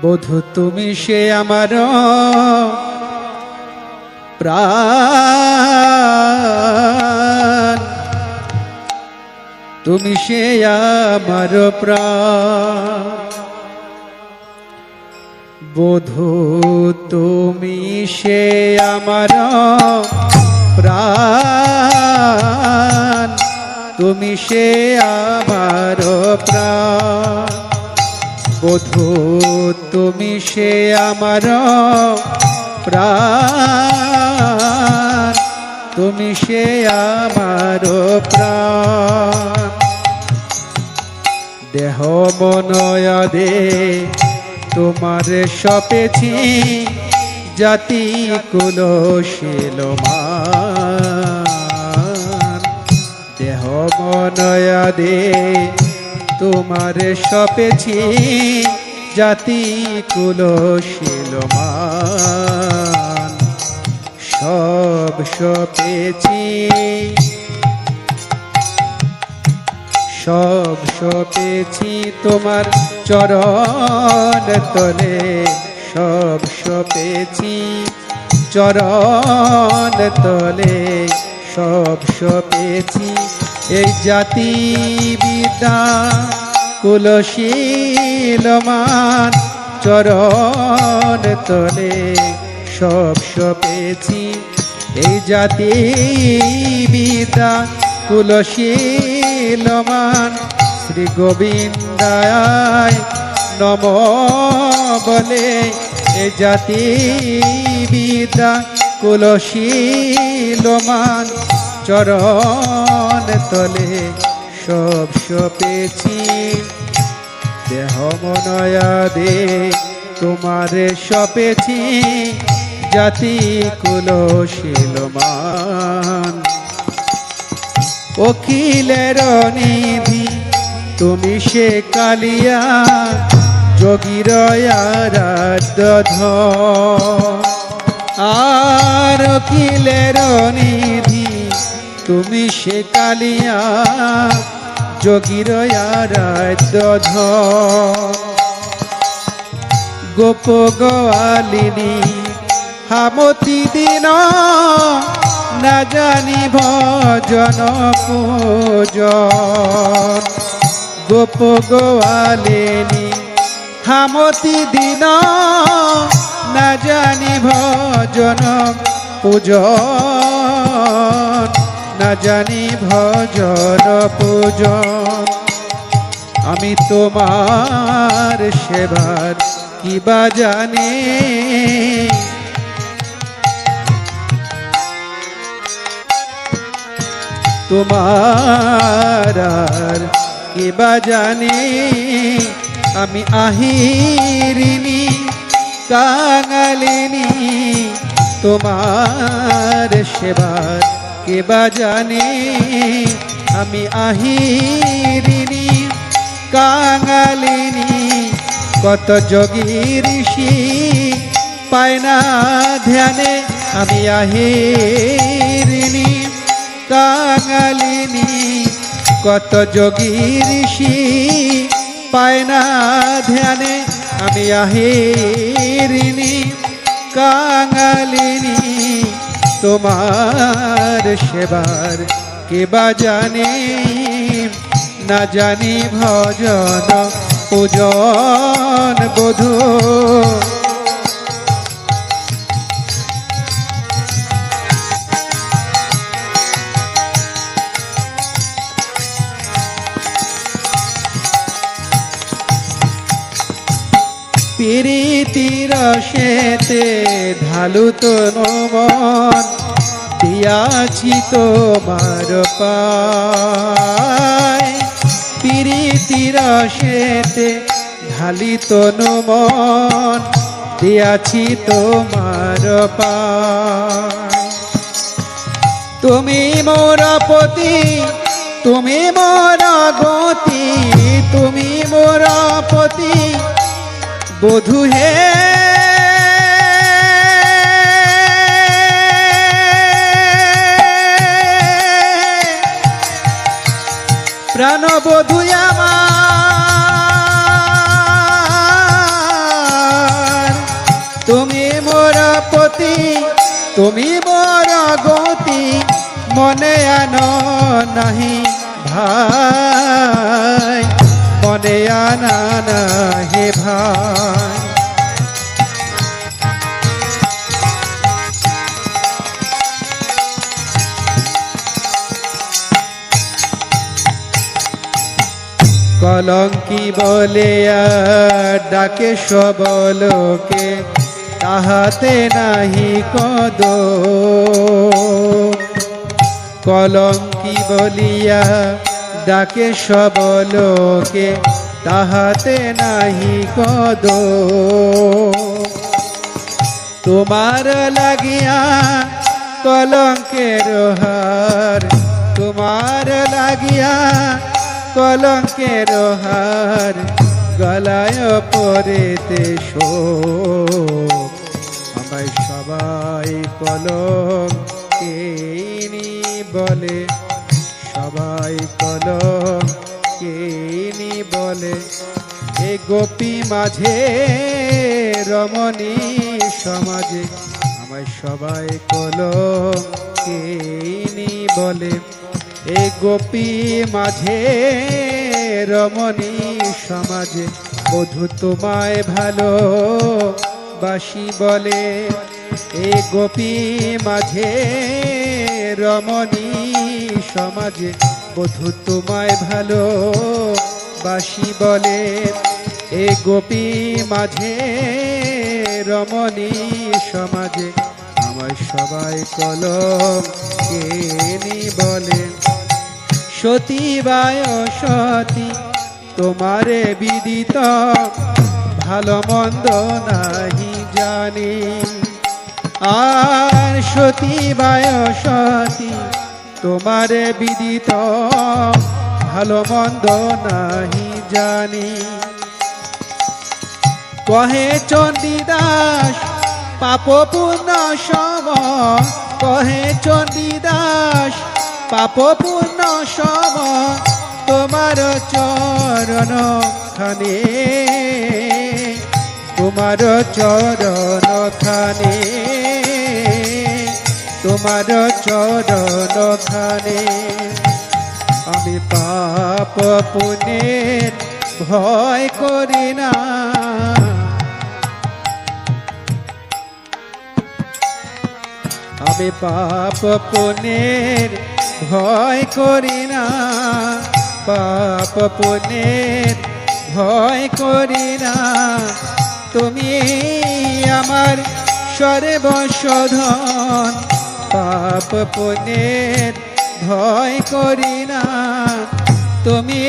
বধূ তুমি সে আমার প্রাণ, তুমি সে আমার প্রাণ। বধূ তুমি সে আমার প্রাণ, তুমি সে আমার প্রাণ। বধূ তুমি সে আমার প্রাণ, তুমি সে আমার প্রাণ। দেহ মনয়দে তোমার সপেছি, জাতি কুলশীলমান। দেহ মনয়দে তোমার সপেছি, জাতি কুলশীলমান। সব সপেছি, সব সপেছি তোমার চরণ তলে। সব সপেছি চরণ তলে, সব সপেছি এই জাতি বিদ্যা কুলশীলমান। চরণ তলে সব সপেছি এই জাতি বিদ্যা কুলশীলমান। শ্রী গোবিন্দায় নম বলে এই জাতি বিদ্যা কুলশীলমান। চরণ তলে সব সপেছি, দেহ মনয়াদে তোমারে সপেছি, জাতি কুলশীলমান। অখিলের নিধি তুমি সে কালিয়া, যোগীর আরাধ্য ধন। আর অখিলের নিধি তুমি সে কালিয়া, যোগীর আরাধ্য ধন। গোপ গোয়ালিনী হামতি দিন, না জানি ভজন পূজন। গোপ গোয়ালিনী হামতি দিন, না জানি ভজন পূজন। না জানি ভজন পূজন। আমি তোমার সেবার কিবা জানি, তোমার আর কিবা জানি। আমি আহিরিনী কাঙালিনী, তোমার সেবার কিবা জানি। আমি আহিরিনী কাঙালিনী, কত যোগী ঋষি পায় না ধ্যানে। আমি আহিরিনী কাঙালিনী, কত যোগী ঋষি পায় না ধ্যানে। আমি আহিরিনী কাঙালিনী, তোমার সেবার কেবা জানে। না জানি ভজন পূজন বধূ। প্রীতির রসেতে ঢালু তনু মন, দিয়াছি তোমার পায়। প্রীতির রসেতে ঢালি তনু মন, দিয়াছি তোমার পায়। তুমি মোর পতি, তুমি মোর গতি, তুমি মোর পতি বধূ হে। প্রাণ বধূ আমার, তুমি মোর পতি তুমি মোর গতি মনে আনো নাহি ভাই মনে আনা নাহি ভাই কলঙ্কি বলে ডাকে সবলোকে তাহাতে নাহি কদ কলঙ্কি বলিয়া ডাকে সবলোকে তাহাতে নাহি কদ তোমার লাগিয়া কলঙ্কের হার তোমার লাগিয়া কলঙ্কের হার গলায় পরেতে শোক আমায় সবাই কলঙ্কিনী বলে সবাই কলঙ্কিনী বলে এ গোপী মাঝে রমণী সমাজে আমায় সবাই কলঙ্কিনী বলে এ গোপী মাঝে রমণী সমাজে বধূ তোমায় ভালো বাসি বলে এ গোপী মাঝে রমণী সমাজে বধূ তোমায় ভালো বাসি বলে এ গোপী মাঝে রমণী সমাজে আমায় সবাই কলঙ্কিনী বলে সতী বায় সতী তোমারে বিদিত ভালো মন্দ নাহি জানি আর সতী বায় সতী তোমারে বিদিত ভালো মন্দ নাহি জানি কহে চণ্ডীদাস পাপ পুণ্য সম কহে চণ্ডীদাস পাপ পুণ্য সম তোমার চরণ খানে তোমার চরণ খানে তোমার চরণ খানে আমি পাপ পুণ্যের ভয় করি না আমি পাপ পুণ্যের ভয় করি না পাপ পুণ্যের ভয় করি না তুমি আমার সর্বশোধন পাপ পুণ্যের ভয় করি না তুমি